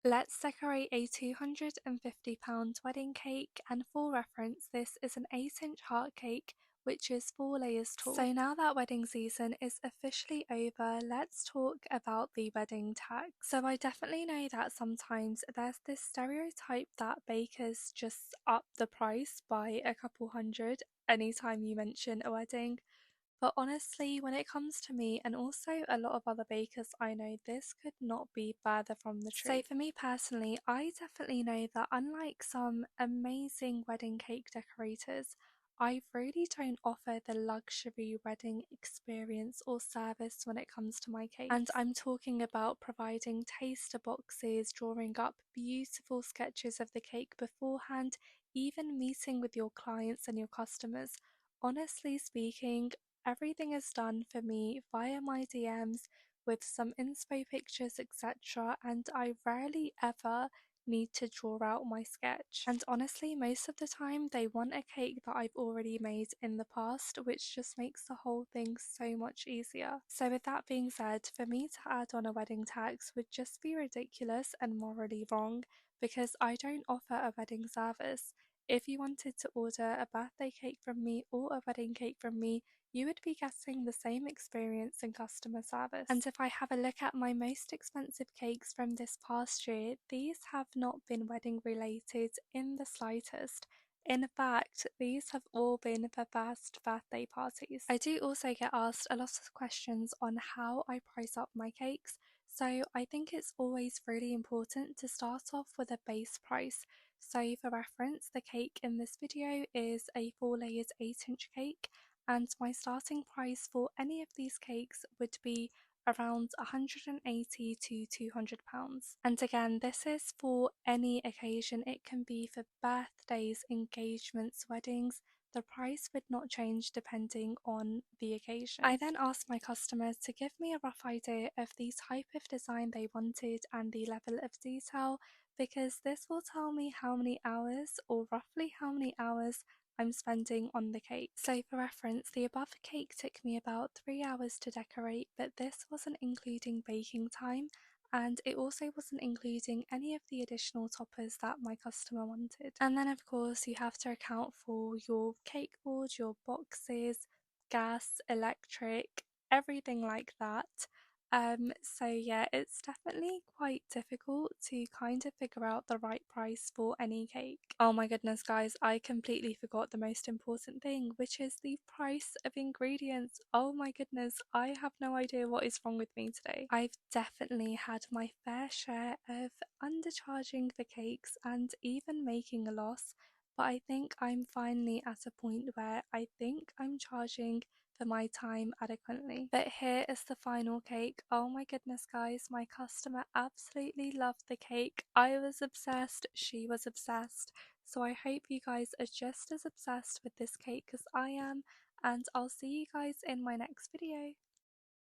Let's decorate a £250 wedding cake, and for reference, this is an 8-inch heart cake which is 4 layers tall. So now that wedding season is officially over, let's talk about the wedding tag. So I definitely know that sometimes there's this stereotype that bakers just up the price by a couple hundred anytime you mention a wedding. But honestly, when it comes to me and also a lot of other bakers I know, this could not be further from the truth. So for me personally, I definitely know that unlike some amazing wedding cake decorators, I really don't offer the luxury wedding experience or service when it comes to my cakes. And I'm talking about providing taster boxes, drawing up beautiful sketches of the cake beforehand, even meeting with your clients and your customers. Honestly speaking, everything is done for me via my DMs with some inspo pictures, etc., and I rarely ever need to draw out my sketch. And honestly, most of the time they want a cake that I've already made in the past, which just makes the whole thing so much easier. So with that being said, for me to add on a wedding tax would just be ridiculous and morally wrong because I don't offer a wedding service. If you wanted to order a birthday cake from me or a wedding cake from me, you would be getting the same experience in customer service. And if I have a look at my most expensive cakes from this past year, these have not been wedding related in the slightest. In fact, these have all been for first birthday parties. I do also get asked a lot of questions on how I price up my cakes, so I think it's always really important to start off with a base price. So for reference, the cake in this video is a 4 layers 8-inch cake, and my starting price for any of these cakes would be around £180 to £200. And again, this is for any occasion. It can be for birthdays, engagements, weddings. The price would not change depending on the occasion. I then asked my customers to give me a rough idea of the type of design they wanted and the level of detail, because this will tell me how many hours, or roughly how many hours, I'm spending on the cake. So for reference, the above cake took me about 3 hours to decorate, but this wasn't including baking time, and it also wasn't including any of the additional toppers that my customer wanted. And then of course you have to account for your cake board, your boxes, gas, electric, everything like that. So yeah, it's definitely quite difficult to kind of figure out the right price for any cake. Oh my goodness, guys, I completely forgot the most important thing, which is the price of ingredients. Oh my goodness, I have no idea what is wrong with me today. I've definitely had my fair share of undercharging for cakes and even making a loss, but I think I'm finally at a point where I think I'm charging for my time adequately. But here is the final cake. Oh my goodness, guys, my customer absolutely loved the cake. I was obsessed, she was obsessed. So I hope you guys are just as obsessed with this cake as I am, and I'll see you guys in my next video.